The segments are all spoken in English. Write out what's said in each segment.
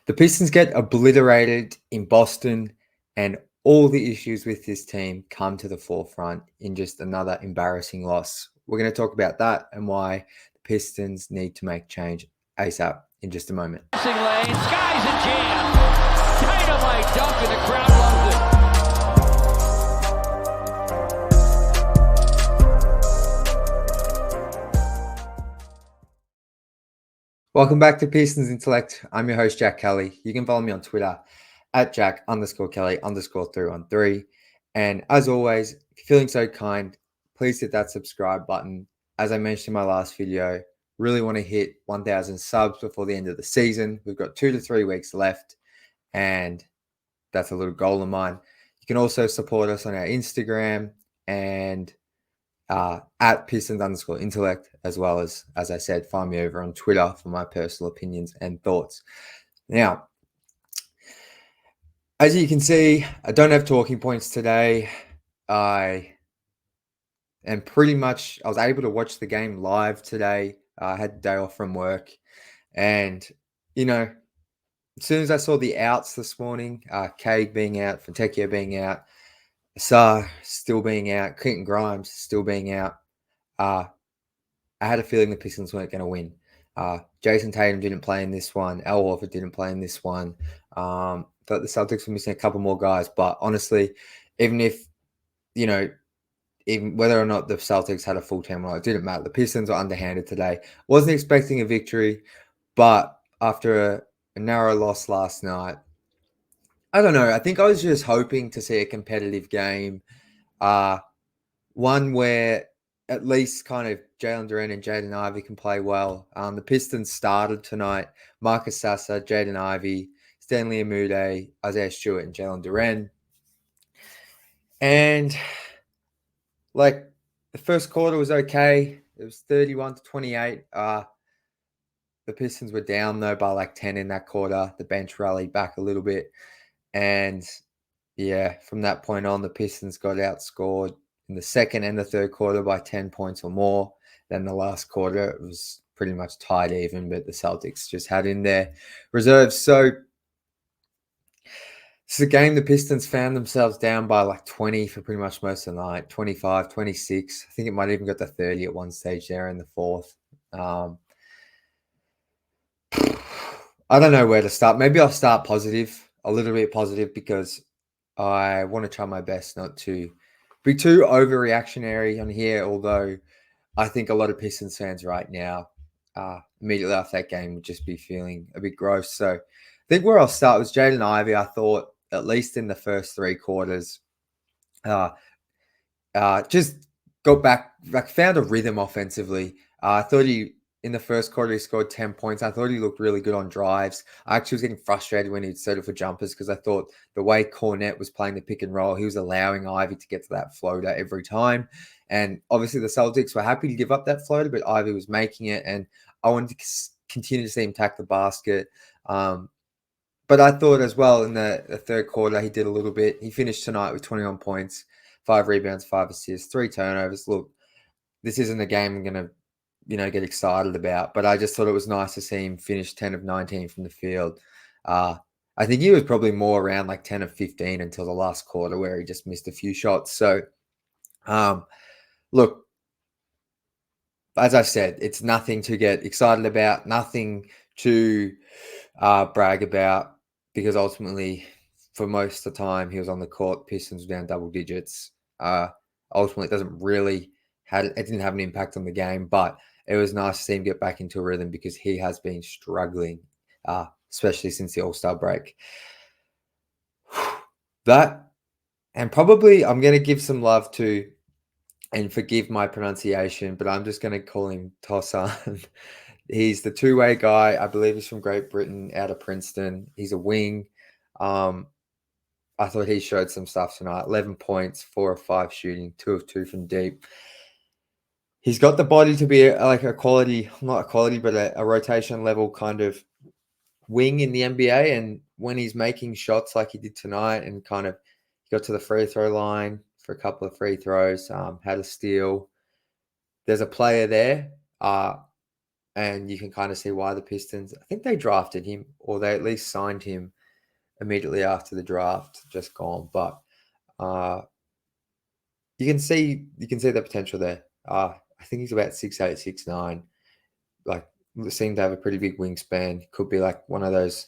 The Pistons get obliterated in Boston, and all the issues with this team come to the forefront in just another embarrassing loss. We're going to talk about that and why the Pistons need to make change ASAP in just a moment. Lane, skies a jam. Dynamite dunk, and the crowd loves it. Welcome back to Pistons Intellect. I'm your host, Jack Kelly. You can follow me on Twitter at Jack_Kelly_313. And as always, if you're feeling so kind, please hit that subscribe button. As I mentioned in my last video, really want to hit 1,000 subs before the end of the season. We've got 2 to 3 weeks left, and that's a little goal of mine. You can also support us on our Instagram and at Pistons_Intellect, as well as I said, find me over on Twitter for my personal opinions and thoughts. Now, as you can see, I don't have talking points today. I was able to watch the game live today. I had the day off from work, and as soon as I saw the outs this morning, Cade being out, Fontecchio being out, Asar still being out, Quentin Grimes still being out, I had a feeling the Pistons weren't going to win. Jason Tatum didn't play in this one. Al Horford didn't play in this one. Thought the Celtics were missing a couple more guys. But honestly, even whether or not the Celtics had a full team, it didn't matter. The Pistons were underhanded today. Wasn't expecting a victory, but after a narrow loss last night, I don't know. I think I was just hoping to see a competitive game. One where at least kind of Jalen Duren and Jaden Ivey can play well. The Pistons started tonight. Marcus Sasser, Jaden Ivey, Stanley Amude, Isaiah Stewart, and Jalen Duren. And the first quarter was okay. It was 31-28. The Pistons were down though by 10 in that quarter. The bench rallied back a little bit. And yeah, from that point on, the Pistons got outscored in the second and the third quarter by 10 points or more. Then the last quarter, it was pretty much tied even, but the Celtics just had in their reserves. So it's a game the Pistons found themselves down by 20 for pretty much most of the night, 25, 26. I think it might even got to 30 at one stage there in the fourth. I don't know where to start. Maybe I'll start a little bit positive, because I want to try my best not to be too overreactionary on here, although I think a lot of Pistons fans right now, immediately after that game, would just be feeling a bit gross. So I think where I'll start was Jaden Ivey. I thought, at least in the first 3 quarters, just got back, found a rhythm offensively. I thought in the first quarter, he scored 10 points. I thought he looked really good on drives. I actually was getting frustrated when he'd settle for jumpers, because I thought the way Cornette was playing the pick and roll, he was allowing Ivey to get to that floater every time. And obviously the Celtics were happy to give up that floater, but Ivey was making it, and I wanted to continue to see him tack the basket. But I thought as well in the third quarter, he did a little bit. He finished tonight with 21 points, 5 rebounds, 5 assists, 3 turnovers. Look, this isn't a game I'm going to get excited about, but I just thought it was nice to see him finish 10 of 19 from the field. I think he was probably more around 10 of 15 until the last quarter, where he just missed a few shots. So, look, as I said, it's nothing to get excited about, nothing to brag about, because ultimately, for most of the time he was on the court, Pistons were down double digits. Ultimately, it didn't have an impact on the game, but it was nice to see him get back into a rhythm, because he has been struggling, especially since the All-Star break. That, and probably I'm going to give some love to, and forgive my pronunciation, but I'm just going to call him Tosan. He's the two-way guy. I believe he's from Great Britain, out of Princeton. He's a wing. I thought he showed some stuff tonight. 11 points, 4 of 5 shooting, 2 of 2 from deep. He's got the body to be a quality, not a quality, but a rotation level kind of wing in the NBA. And when he's making shots like he did tonight, and kind of got to the free throw line for a couple of free throws, had a steal. There's a player there. and you can kind of see why the Pistons, I think they drafted him, or they at least signed him immediately after the draft, just gone. But uh, you can see the potential there. I think he's about 6'8", 6'9". Like, seemed to have a pretty big wingspan. Could be like one of those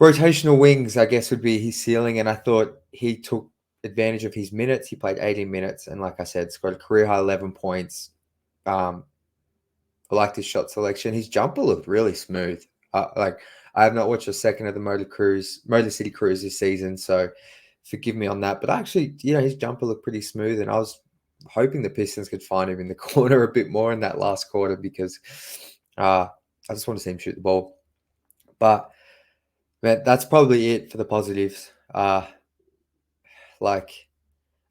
rotational wings, I guess, would be his ceiling. And I thought he took advantage of his minutes. He played 18 minutes, and like I said, scored a career high 11 points. I liked his shot selection. His jumper looked really smooth. Like, I have not watched a second of the Motor City Cruise this season, so forgive me on that. But actually, his jumper looked pretty smooth, and I was hoping the Pistons could find him in the corner a bit more in that last quarter because I just want to see him shoot the ball. But man, that's probably it for the positives. Like,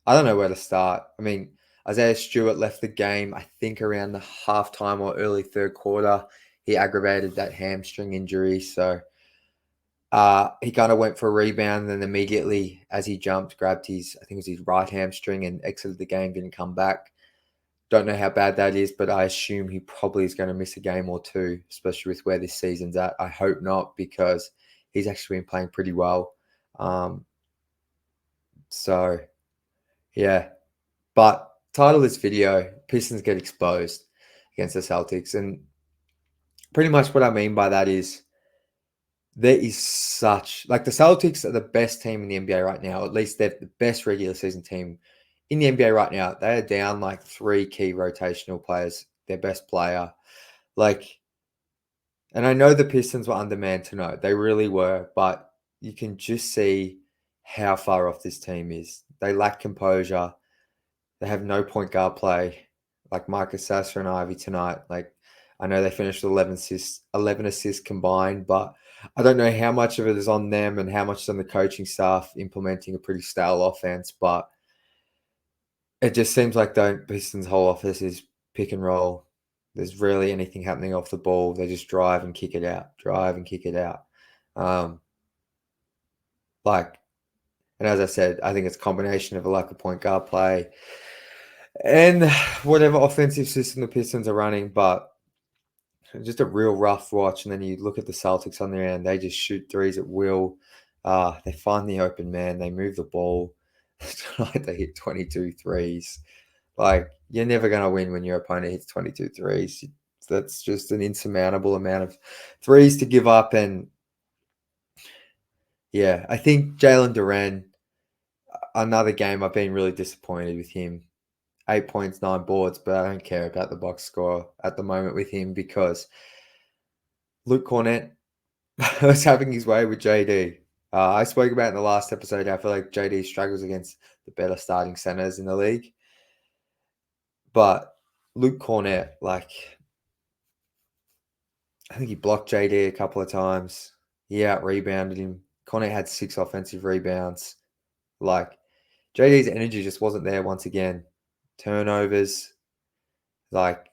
I don't know where to start. I mean, Isaiah Stewart left the game, I think, around the halftime or early third quarter. He aggravated that hamstring injury. So he kind of went for a rebound, and then immediately as he jumped, grabbed I think it was his right hamstring, and exited the game, didn't come back. Don't know how bad that is, but I assume he probably is going to miss a game or two, especially with where this season's at. I hope not, because he's actually been playing pretty well. So, yeah. But title of this video, Pistons get exposed against the Celtics. And pretty much what I mean by that is there is the Celtics are the best team in the NBA right now. At least they're the best regular season team in the NBA right now. They are down like 3 key rotational players, their best player. And I know the Pistons were undermanned tonight. They really were, but you can just see how far off this team is. They lack composure. They have no point guard play, like Marcus Sasser and Ivy tonight. Like, I know they finished with 11 assists combined, but I don't know how much of it is on them and how much is on the coaching staff implementing a pretty stale offense. But it just seems like the Pistons' whole offense is pick and roll. There's rarely anything happening off the ball. They just drive and kick it out, drive and kick it out. And as I said, I think it's a combination of a lack of point guard play and whatever offensive system the Pistons are running, but just a real rough watch. And then you look at the Celtics on their end, they just shoot threes at will. They find the open man, they move the ball. Tonight they hit 22 threes. Like, you're never going to win when your opponent hits 22 threes. That's just an insurmountable amount of threes to give up. And yeah, I think Jalen Duren, another game I've been really disappointed with him. 8 points, 9 boards, but I don't care about the box score at the moment with him because Luke Cornett was having his way with JD. I spoke about in the last episode, I feel like JD struggles against the better starting centers in the league. But Luke Cornett, I think he blocked JD a couple of times. He out-rebounded him. Cornett had 6 offensive rebounds. JD's energy just wasn't there once again. Turnovers. It's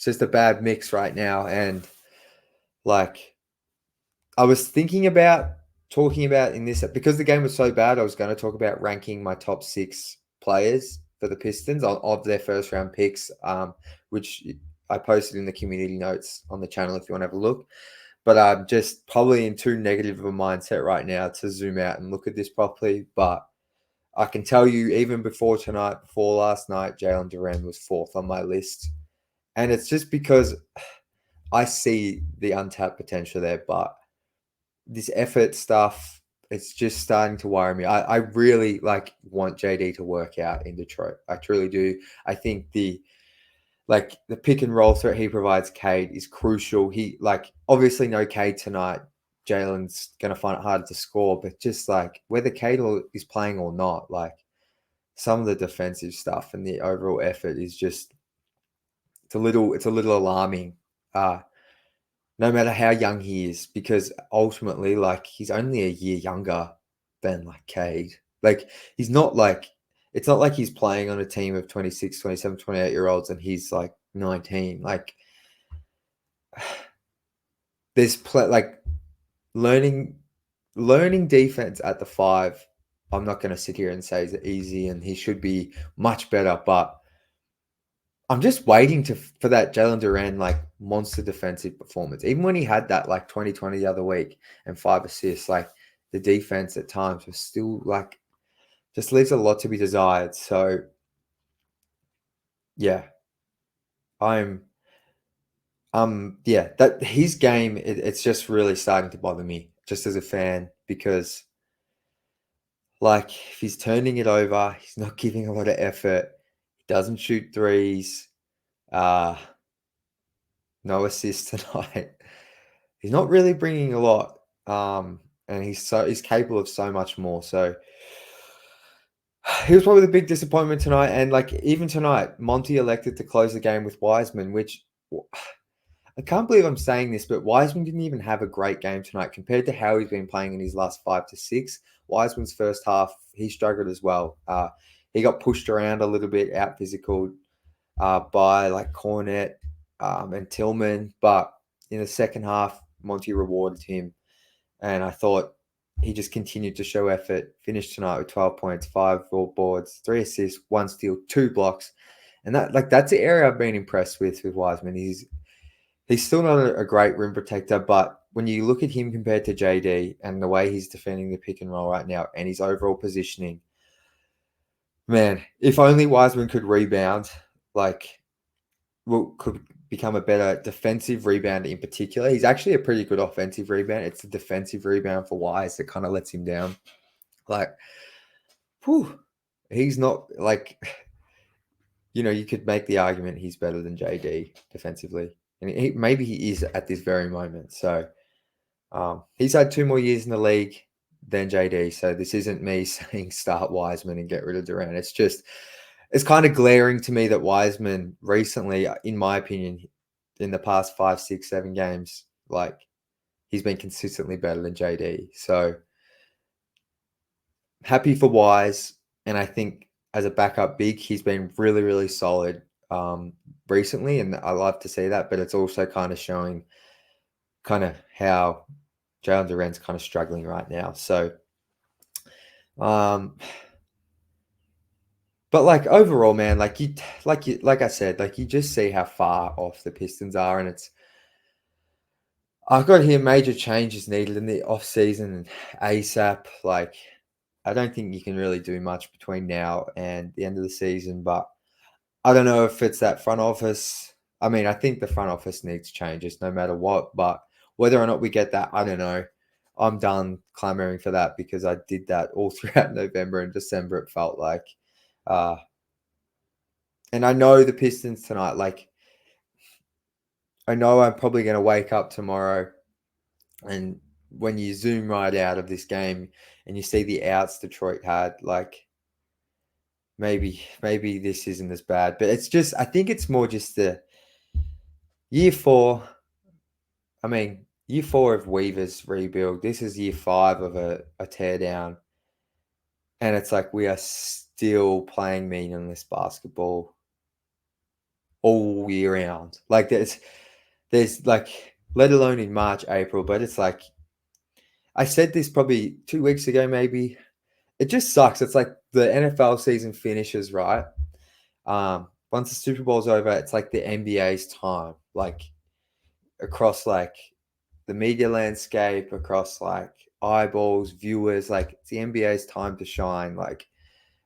just a bad mix right now. And I was thinking about talking about in this, because the game was so bad, I was going to talk about ranking my top 6 players for the Pistons of their first round picks, which I posted in the community notes on the channel if you want to have a look. But I'm just probably in too negative of a mindset right now to zoom out and look at this properly. But I can tell you, even before last night, Jalen Duren was 4th on my list. And it's just because I see the untapped potential there. But this effort stuff, it's just starting to worry me. I really want JD to work out in Detroit. I truly do. I think the pick and roll threat he provides Cade is crucial. He obviously no Cade tonight. Jalen's going to find it harder to score, but just whether Cade is playing or not, some of the defensive stuff and the overall effort is just, it's a little alarming. No matter how young he is, because ultimately, he's only a year younger than Cade. He's not it's not like he's playing on a team of 26, 27, 28-year-olds and he's 19. There's learning defense at the 5. I'm not going to sit here and say is easy and he should be much better, but I'm just waiting for that Jalen Duren like monster defensive performance. Even when he had that like 2020 the other week and 5 assists, like the defense at times was still like just leaves a lot to be desired. So yeah, I'm yeah, that his game it's just really starting to bother me just as a fan because like if he's turning it over, he's not giving a lot of effort. He doesn't shoot threes. Uh no assists tonight. He's not really bringing a lot. And he's capable of so much more. So he was probably the big disappointment tonight. And like even tonight, Monty elected to close the game with Wiseman, which I can't believe I'm saying this, but Wiseman didn't even have a great game tonight compared to how he's been playing in his last 5 to 6. Wiseman's first half, he struggled as well. He got pushed around a little bit, out physical by like Cornet and Tillman, but in the second half, Monty rewarded him, and I thought he just continued to show effort. Finished tonight with 12 points, 5 boards, 3 assists, 1 steal, 2 blocks, and that's the area I've been impressed with Wiseman. He's still not a great rim protector, but when you look at him compared to JD and the way he's defending the pick and roll right now and his overall positioning, man, if only Wiseman could rebound, like, could become a better defensive rebounder in particular. He's actually a pretty good offensive rebound. It's the defensive rebound for Wise that kind of lets him down. Like, whew, he's not like, you could make the argument he's better than JD defensively. And maybe he is at this very moment. So he's had 2 more years in the league than JD. So this isn't me saying start Wiseman and get rid of Durant. It's kind of glaring to me that Wiseman recently, in my opinion, in the past 5, 6, 7 games, like he's been consistently better than JD. So happy for Wise. And I think as a backup big, he's been really, really solid recently. And I love to see that. But it's also kind of showing kind of how Jalen Duren's kind of struggling right now. So, but like overall, man, like I said, like you just see how far off the Pistons are, and I've got here major changes needed in the offseason and ASAP. Like, I don't think you can really do much between now and the end of the season, but I don't know if it's that front office. I mean, I think the front office needs changes no matter what, but whether or not we get that, I don't know. I'm done clamoring for that because I did that all throughout November and December, it felt like. And I know the Pistons tonight, like, I know I'm probably going to wake up tomorrow and when you zoom right out of this game and you see the outs Detroit had, like, maybe this isn't as bad. But it's just, I think it's more just the year 4. I mean, year 4 of Weaver's rebuild. This is year 5 of a teardown. And it's like we are still playing meaningless basketball all year round. Like there's like, let alone in March, April, but it's like, I said this probably 2 weeks ago, maybe. It just sucks. It's like the NFL season finishes, right? Once the Super Bowl's over, it's like the NBA's time, like across like the media landscape, across like eyeballs, viewers, like it's the NBA's time to shine, like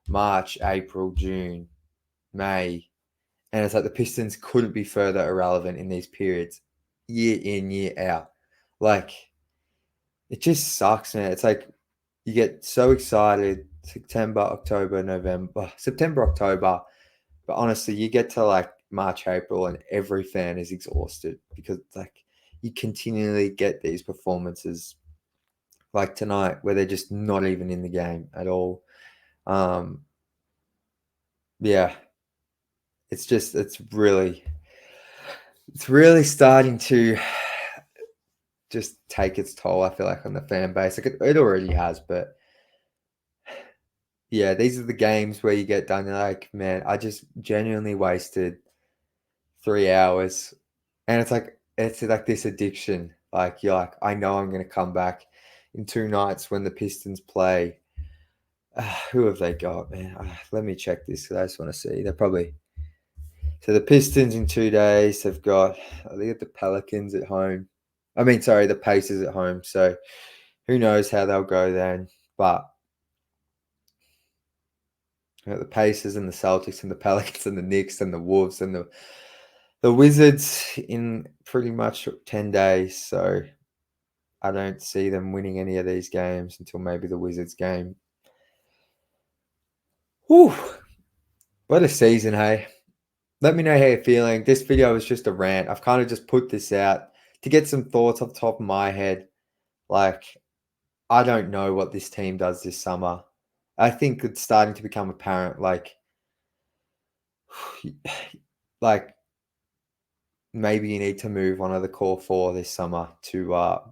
March, April, June, May. And it's like the Pistons couldn't be further irrelevant in these periods, year in, year out. Like, it just sucks, man. It's like you get so excited September, October. But honestly, you get to like March, April, and every fan is exhausted because it's like you continually get these performances like tonight where they're just not even in the game at all. Yeah, it's really starting to just take its toll, I feel like, on the fan base. Like it already has, but yeah, these are the games where you get done. You're like, man, I just genuinely wasted 3 hours. And it's like this addiction. Like, you're like, I know I'm going to come back in 2 nights when the Pistons play. Who have they got, man? Let me check this because I just want to see. They're probably So the Pistons in 2 days, they've got, I think, the Pelicans at home. The Pacers at home. So who knows how they'll go then. But the Pacers and the Celtics and the Pelicans and the Knicks and the Wolves and the Wizards in pretty much 10 days. So I don't see them winning any of these games until maybe the Wizards game. Whew. What a season, hey. Let me know how you're feeling. This video is just a rant. I've kind of just put this out to get some thoughts off the top of my head. Like, I don't know what this team does this summer. I think it's starting to become apparent, like maybe you need to move one of the core four this summer to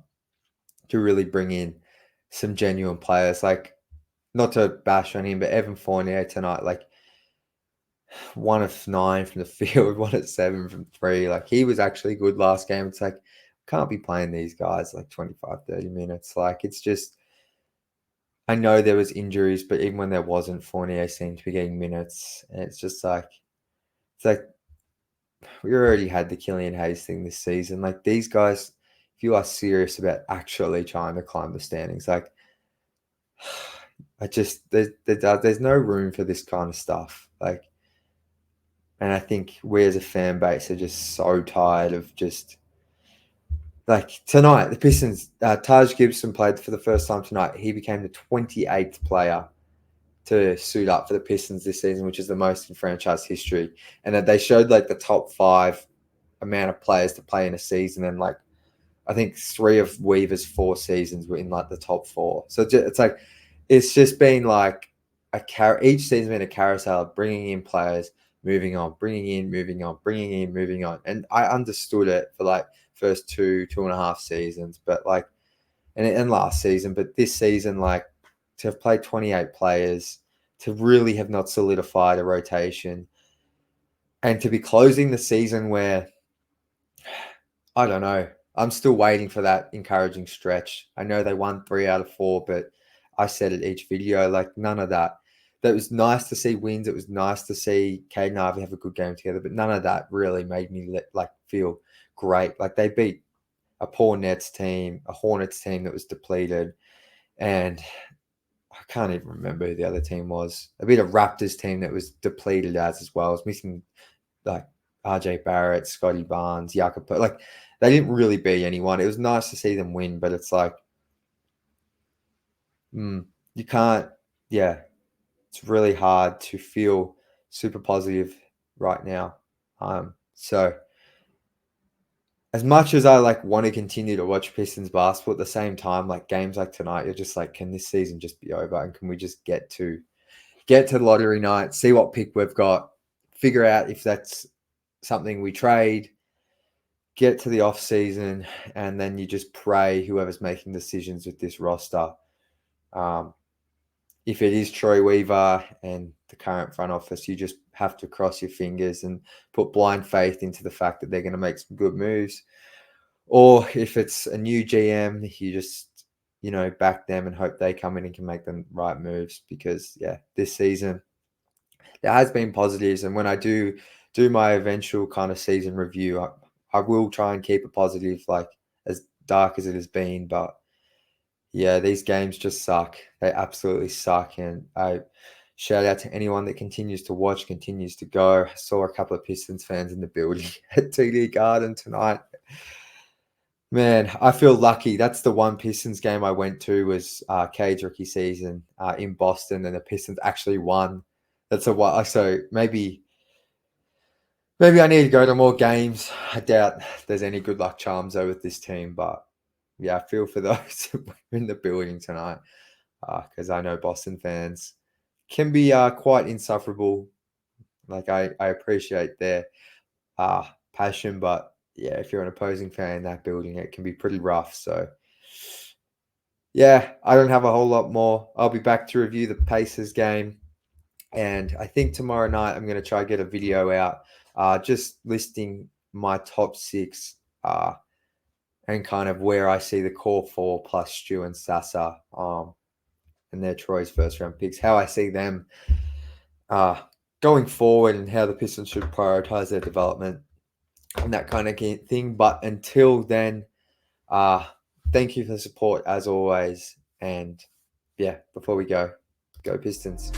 really bring in some genuine players. Like, not to bash on him, but Evan Fournier tonight, like 1 of 9 from the field, 1 of 7 from 3. Like, he was actually good last game. It's like, can't be playing these guys like 25, 30 minutes. Like, it's just, I know there was injuries, but even when there wasn't, Fournier seemed to be getting minutes. And it's just like, we already had the Killian Hayes thing this season. Like, these guys, if you are serious about actually trying to climb the standings, like, there's no room for this kind of stuff. Like, and I think we as a fan base are just so tired of just, like, tonight, the Pistons, Taj Gibson played for the first time tonight. He became the 28th player to suit up for the Pistons this season, which is the most in franchise history. And that they showed like the top 5 amount of players to play in a season. And like, I think 3 of Weaver's 4 seasons were in like the top 4. So it's like, it's just been like each season's been a carousel of bringing in players, moving on, bringing in, moving on, bringing in, moving on. And I understood it for like first 2.5 seasons, but like, and last season, but this season, like, to have played 28 players, to really have not solidified a rotation, and to be closing the season where, I don't know, I'm still waiting for that encouraging stretch. I know they won 3 out of 4, but I said it each video, like, none of that. That was nice to see wins. It was nice to see Jaden Ivey have a good game together, but none of that really made me feel great. Like, they beat a poor Nets team, a Hornets team that was depleted, and I can't even remember who the other team was. A bit of Raptors team that was depleted as well. I was missing like RJ Barrett, Scotty Barnes, Jakob. Like, they didn't really beat anyone. It was nice to see them win, but it's like, you can't. Yeah, it's really hard to feel super positive right now. So as much as I like want to continue to watch Pistons basketball, at the same time, like games like tonight, you're just like, can this season just be over? And can we just get to lottery night, see what pick we've got, figure out if that's something we trade, get to the off season, and then you just pray whoever's making decisions with this roster. If it is Troy Weaver and the current front office, you just have to cross your fingers and put blind faith into the fact that they're going to make some good moves. Or if it's a new GM, you just, back them and hope they come in and can make the right moves. Because, yeah, this season, there has been positives. And when I do my eventual kind of season review, I will try and keep it positive, like as dark as it has been. But yeah, these games just suck. They absolutely suck. And I shout out to anyone that continues to watch, continues to go. I saw a couple of Pistons fans in the building at TD Garden tonight. Man, I feel lucky. That's the one Pistons game I went to was Cage rookie season in Boston, and the Pistons actually won. That's a what. So maybe I need to go to more games. I doubt there's any good luck charms though with this team, but yeah, I feel for those in the building tonight because I know Boston fans can be quite insufferable. Like, I appreciate their passion, but yeah, if you're an opposing fan in that building, it can be pretty rough. So yeah, I don't have a whole lot more. I'll be back to review the Pacers game. And I think tomorrow night I'm going to try to get a video out just listing my top 6 and kind of where I see the core 4 plus Stu and Sasa and their Troy's first round picks, how I see them going forward and how the Pistons should prioritize their development and that kind of thing. But until then, thank you for the support as always. And yeah, before we go Pistons.